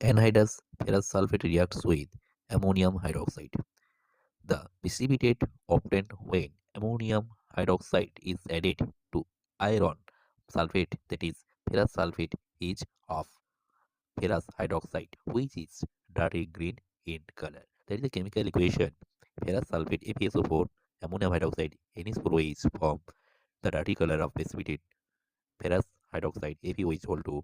Anhydrous ferrous sulfate reacts with ammonium hydroxide. The precipitate obtained when ammonium hydroxide is added to iron sulfate, that is ferrous sulfate, is of ferrous hydroxide, which is dirty green in color. That is the chemical equation. Ferrous sulfate FeSO4, ammonium hydroxide NH4OH form the dirty color of precipitate ferrous hydroxide FeO is equal to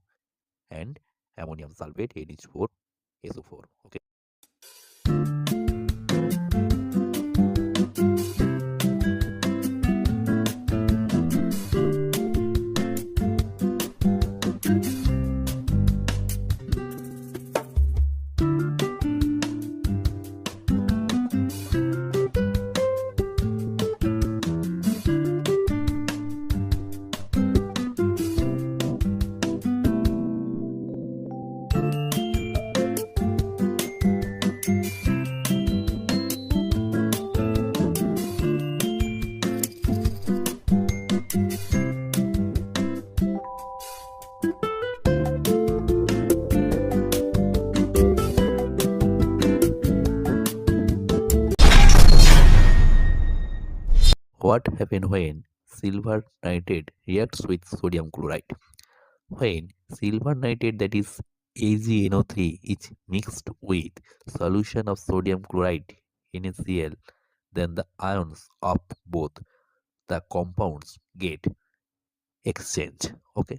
and ammonium sulfate NH4SO4. Okay. What happens when silver nitrate reacts with sodium chloride? When silver nitrate, that is AgNO3, is mixed with solution of sodium chloride NaCl, then the ions of both the compounds get exchanged. Okay.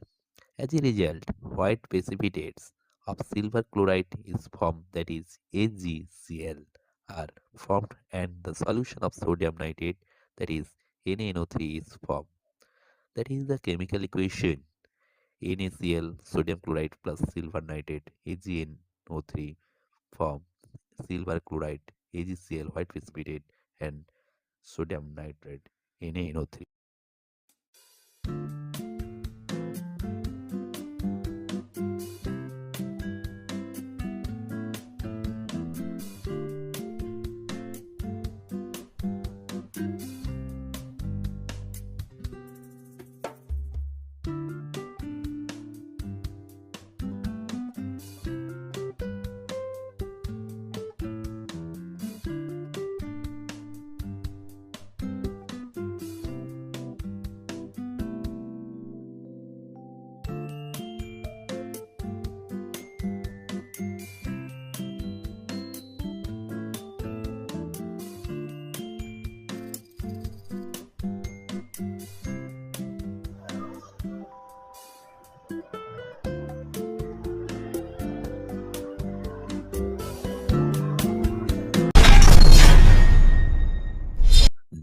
As a result, white precipitates of silver chloride is formed, that is AgCl, are formed, and the solution of sodium nitrate, that is NaNO3, is formed. That is the chemical equation. NaCl sodium chloride plus silver nitrate AgNO3 form silver chloride AgCl white precipitate and sodium nitrate NaNO3.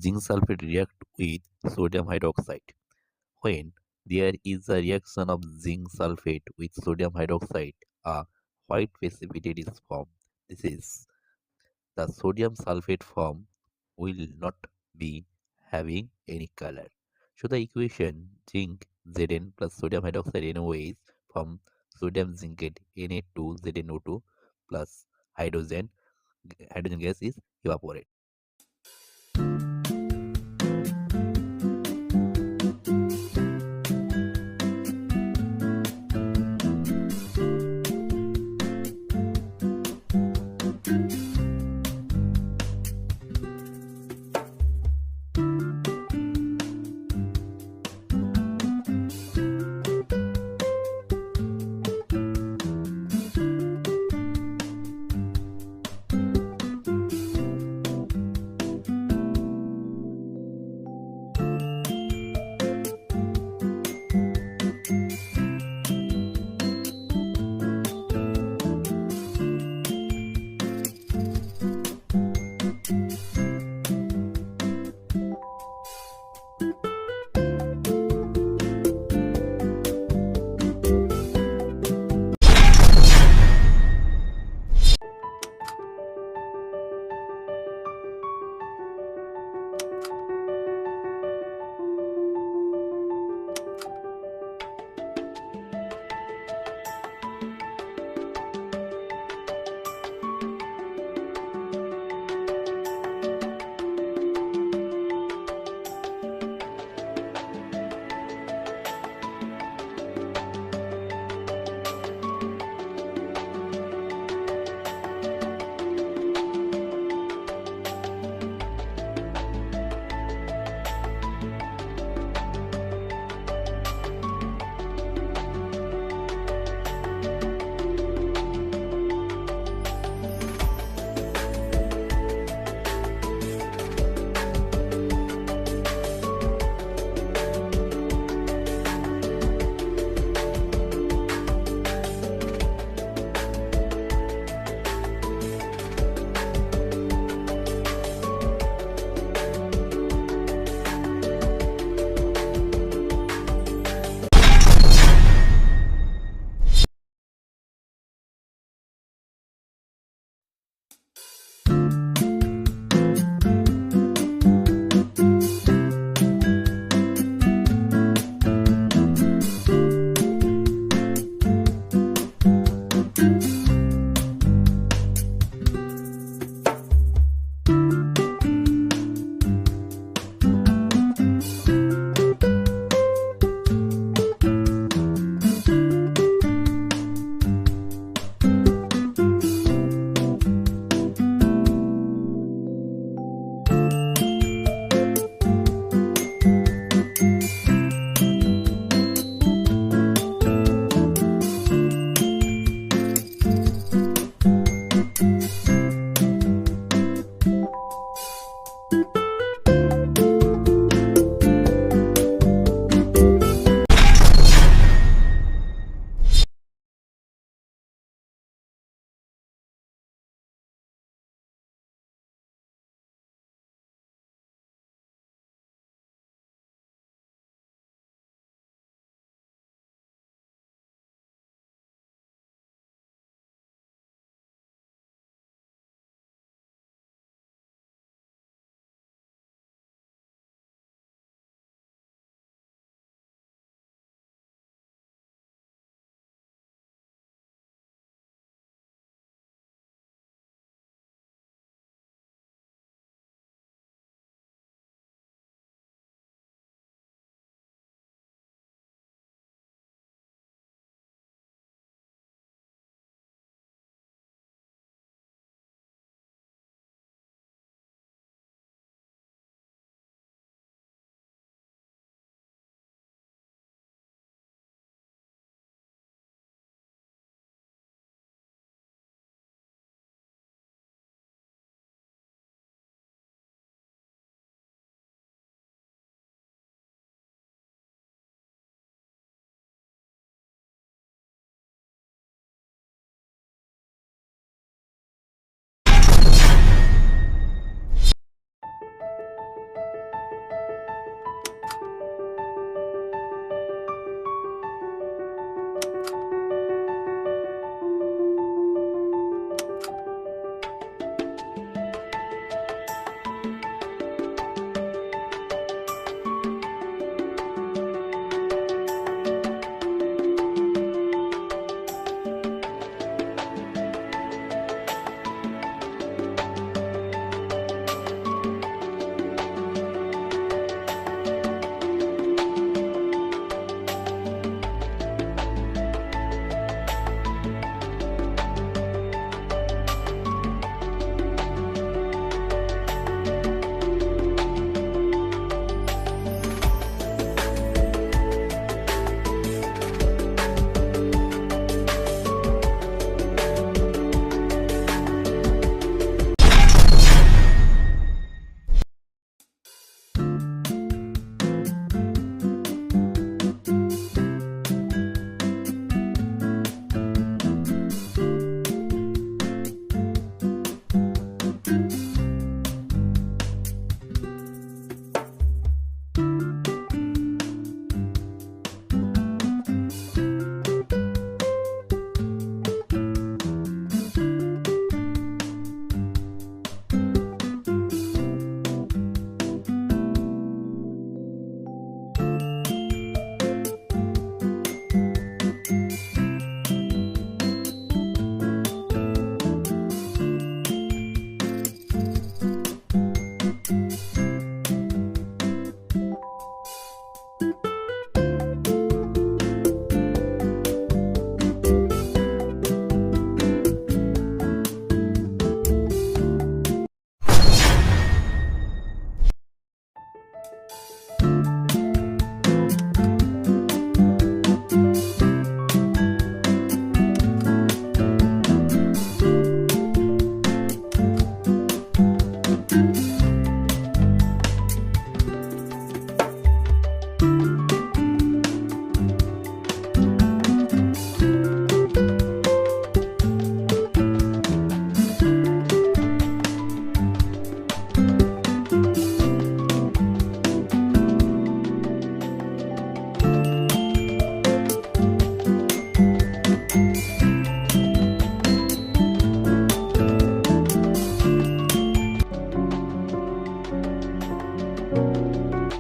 Zinc sulfate react with sodium hydroxide. When there is a reaction of zinc sulfate with sodium hydroxide, a white precipitate is formed. This is the sodium sulfate form will not be having any color. So the equation zinc Zn plus sodium hydroxide NaOH from sodium zincate Na2 ZnO2 plus hydrogen gas is evaporate.